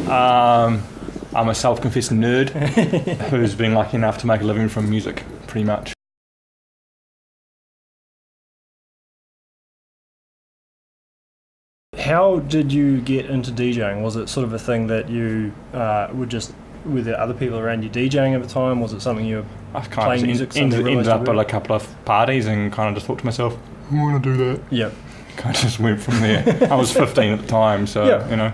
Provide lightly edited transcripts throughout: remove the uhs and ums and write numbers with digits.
I'm a self-confessed nerd who's been lucky enough to make a living from music, pretty much. How did you get into DJing? Was it sort of a thing that you were there other people around you DJing at the time? Was it something you were playing music? Ended up at a couple of parties and kind of just thought to myself, I want to do that. Yeah. Kind of just went from there. I was 15 at the time, so, you know,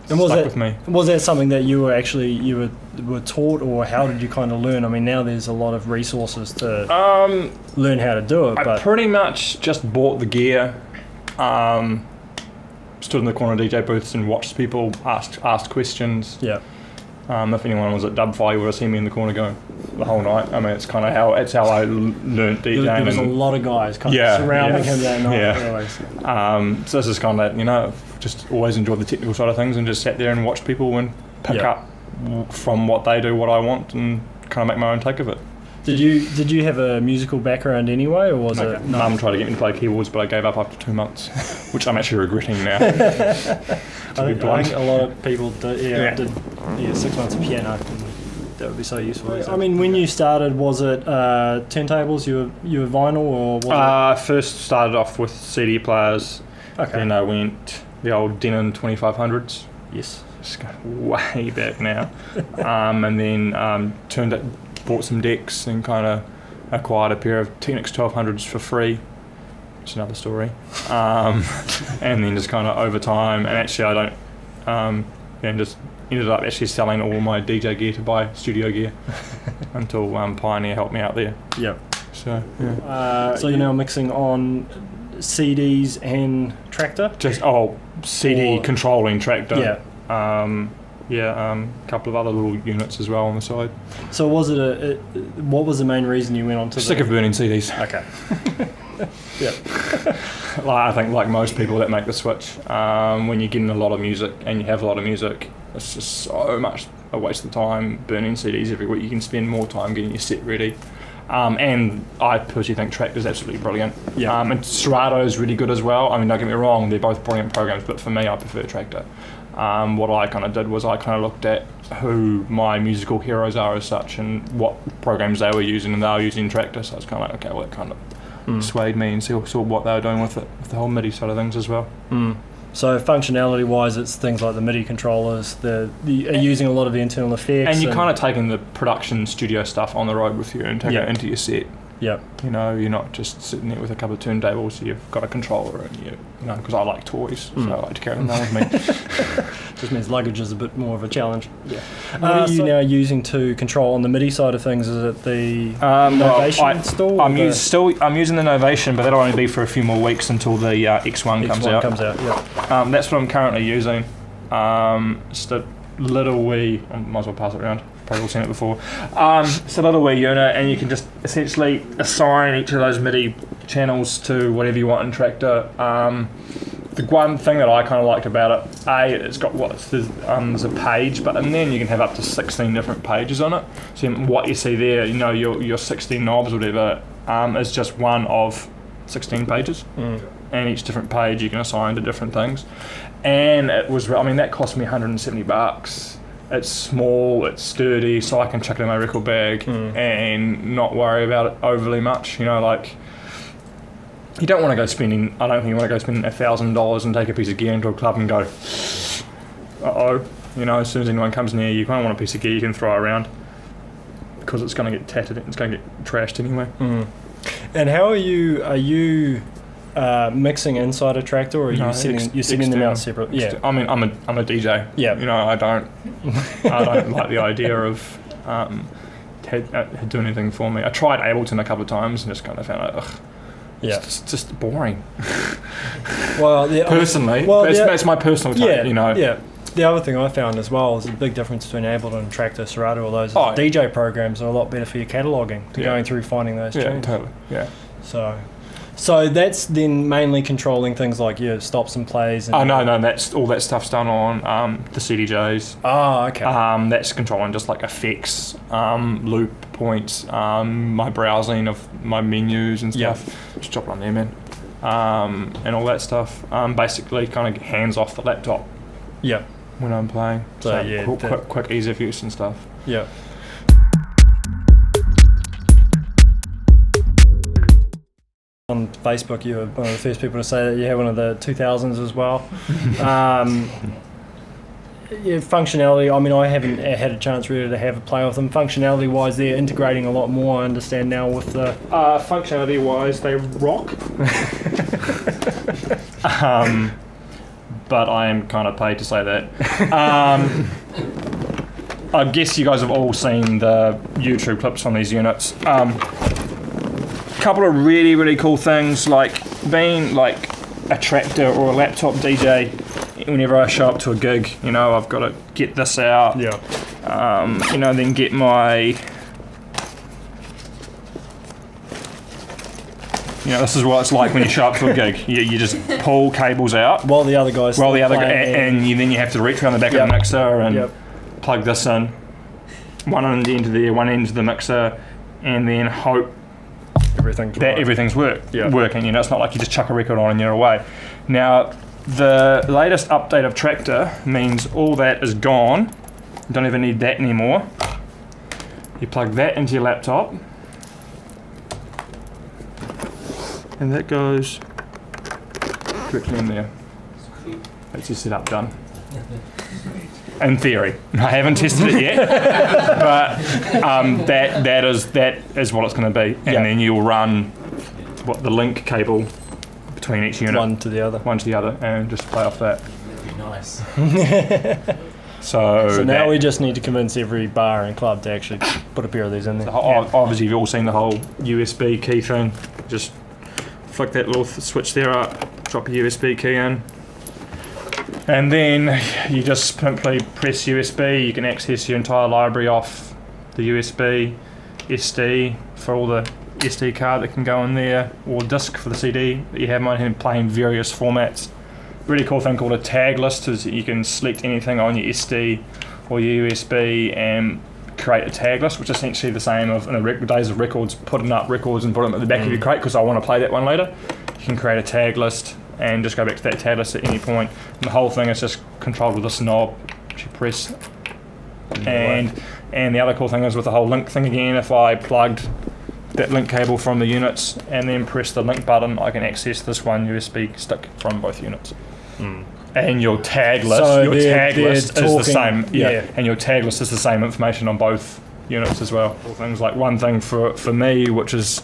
and stuck with me. Was that something that you were taught, or how did you kind of learn? I mean, now there's a lot of resources to learn how to do it. I pretty much just bought the gear, stood in the corner of DJ booths and watched people, asked questions. Yeah. If anyone was at Dubfire, you would have seen me in the corner going the whole night. I mean, it's kind of how I learnt DJing. There was a lot of guys kind of surrounding him that night. Yeah. So this is kind of, you know, just always enjoyed the technical side of things and just sat there and watched people and pick up from what they do, what I want, and kind of make my own take of it. Did you have a musical background anyway, or was it? Mum tried to get me to play keyboards, but I gave up after 2 months, which I'm actually regretting now. I think a lot of people did 6 months of piano. That would be so useful. I mean, when you started, was it turntables? You were vinyl, or was it? First started off with CD players. Okay. Then I went the old Denon 2500s. Yes. It's going way back now. And then bought some decks and kind of acquired a pair of Technics 1200s for free. It's another story. And then just kind of over time, and actually I don't, and just ended up actually selling all my DJ gear to buy studio gear until Pioneer helped me out there. Yep. So, yeah. So you're now mixing on CDs and Tractor? Just, CD controlling Tractor. Yeah. A couple of other little units as well on the side. So was it what was the main reason you went on to Sick of burning CDs. Okay. Yeah. I think like most people that make the switch, when you're getting a lot of music and you have a lot of music, it's just so much a waste of time burning CDs every week. You can spend more time getting your set ready. And I personally think Tractor's absolutely brilliant. Yeah. And Serato is really good as well. I mean, don't get me wrong, they're both brilliant programs, but for me, I prefer Tractor. What I kind of did was I kind of looked at who my musical heroes are as such and what programs they were using, and they were using Tractor, so I was kind of like, okay, well, it kind of swayed me and saw what they were doing with it, with the whole MIDI side of things as well. So functionality wise, it's things like the MIDI controllers, are using a lot of the internal effects. And you're kind of taking the production studio stuff on the road with you and taking it into your set. Yep. You know, you're not just sitting there with a couple of turntables, you've got a controller and you know, because I like toys, so I like to carry them around with me. Just means luggage is a bit more of a challenge. Yeah. What are you now using to control on the MIDI side of things? Is it the Novation install? I'm using the Novation, but that'll only be for a few more weeks until the X1 comes out. Yeah. That's what I'm currently using. Just a little wee, I might as well pass it around. Probably all seen it before. It's a little wee unit, and you can just essentially assign each of those MIDI channels to whatever you want in Tractor. The one thing that I kind of liked about it, it's got there's a page, but and then you can have up to 16 different pages on it. So what you see there, you know, your 16 knobs or whatever, is just one of 16 pages, and each different page you can assign to different things. And it was, I mean, that cost me $170. It's small, it's sturdy, so I can chuck it in my record bag and not worry about it overly much. You know, like, you don't want to go spending, I don't think you want to go spend $1,000 and take a piece of gear into a club and go, uh-oh. You know, as soon as anyone comes near you, kind of want a piece of gear you can throw around because it's going to get tattered, it's going to get trashed anyway. And how are you mixing inside a Tractor, or are you sending them out separate? Yeah. I mean, I'm a DJ. Yeah. You know, I don't like the idea of doing anything for me. I tried Ableton a couple of times and just kind of found out, it's just boring. Well, personally, it's my personal take. You know. Yeah. The other thing I found as well is the big difference between Ableton and Tractor, Serato, all those DJ programs are a lot better for your cataloguing, going through finding those tunes. Yeah, totally. Yeah. So that's then mainly controlling things like your stops and plays. And no, that's all that stuff's done on the CDJs. Oh, okay. That's controlling just like effects, loop points, my browsing of my menus and stuff. Yep. Just drop it on there, man. And all that stuff. Basically, kind of hands off the laptop. Yeah. when I'm playing. So yeah, quick, ease of use and stuff. Yeah. On Facebook, you were one of the first people to say that you had one of the 2000s as well. Yeah, functionality, I mean, I haven't had a chance really to have a play with them. Functionality wise, they're integrating a lot more, I understand now, with the... functionality wise, they rock. But I am kind of paid to say that. I guess you guys have all seen the YouTube clips on these units. Couple of really, really cool things, like being like a tractor or a laptop DJ. Whenever I show up to a gig, you know, I've got to get this out. Yeah. You know, then get my... You know, this is what it's like when you show up to a gig. You just pull cables out. While the other guys... and then you have to reach around the back of the mixer and plug this in. One end into there, one end to the mixer, and then hope everything's working. You know, it's not like you just chuck a record on and you're away. Now, the latest update of Tractor means all that is gone. You don't even need that anymore. You plug that into your laptop, and that goes directly in there. That's your setup done. In theory, I haven't tested it yet, but that is what it's going to be, and then you'll run the link cable between each unit, one to the other, and just play off that. That'd be nice. So now we just need to convince every bar and club to actually put a pair of these in there. Obviously, you've all seen the whole USB key thing. Just flick that little switch there up, drop a USB key in, and then you just simply press USB. You can access your entire library off the USB, SD for all the SD card that can go in there, or disc for the CD that you have on hand, playing various formats. Really cool thing called a tag list is that you can select anything on your SD or your USB and create a tag list, which is essentially the same of in the days of records, putting up records and putting them at the back of your crate because I want to play that one later. You can create a tag list and just go back to that tag list at any point. And the whole thing is just controlled with this knob which you press. And the other cool thing is with the whole link thing again, if I plugged that link cable from the units and then press the link button, I can access this one USB stick from both units. And your tag list, is the same. And your tag list is the same information on both units as well. Things like one thing for me, which is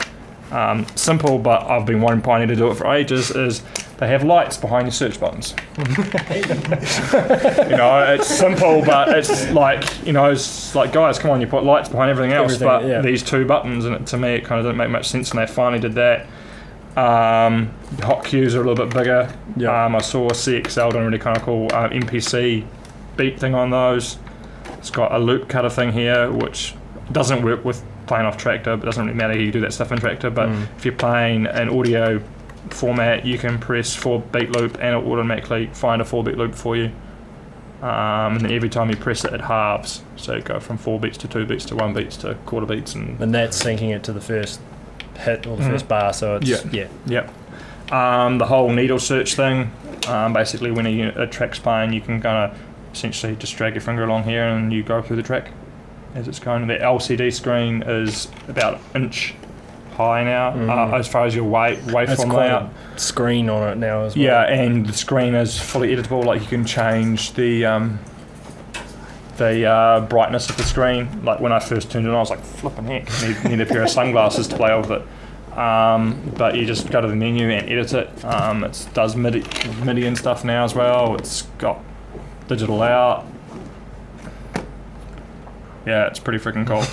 simple, but I've been wanting Pioneer to do it for ages, is they have lights behind your search buttons. You know, it's simple, but it's like, you know, it's like, guys, come on, you put lights behind everything else, these two buttons, and to me it kind of didn't make much sense, and they finally did that. Hotkeys are a little bit bigger. I saw CXL doing a really kind of cool MPC beat thing on those. It's got a loop cutter thing here, which doesn't work with playing off Tractor, but it doesn't really matter, you do that stuff in Tractor, but if you're playing an audio format, you can press 4-beat loop and it will automatically find a 4-beat loop for you. And then every time you press it, it halves. So you go from 4 beats to 2 beats to 1 beats to quarter beats. And that's syncing it to the first hit or the first bar, so it's... The whole needle search thing, basically when a track's playing, you can kind of essentially just drag your finger along here and you go through the track as it's going. The LCD screen is about an inch high now, as far as your waveform layout. Screen on it now as well. Yeah, and the screen is fully editable. Like you can change the brightness of the screen. Like when I first turned it on, I was like, flipping heck, need a pair of sunglasses to play with it. But you just go to the menu and edit it. It does MIDI and stuff now as well. It's got digital layout. Yeah, it's pretty freaking cool.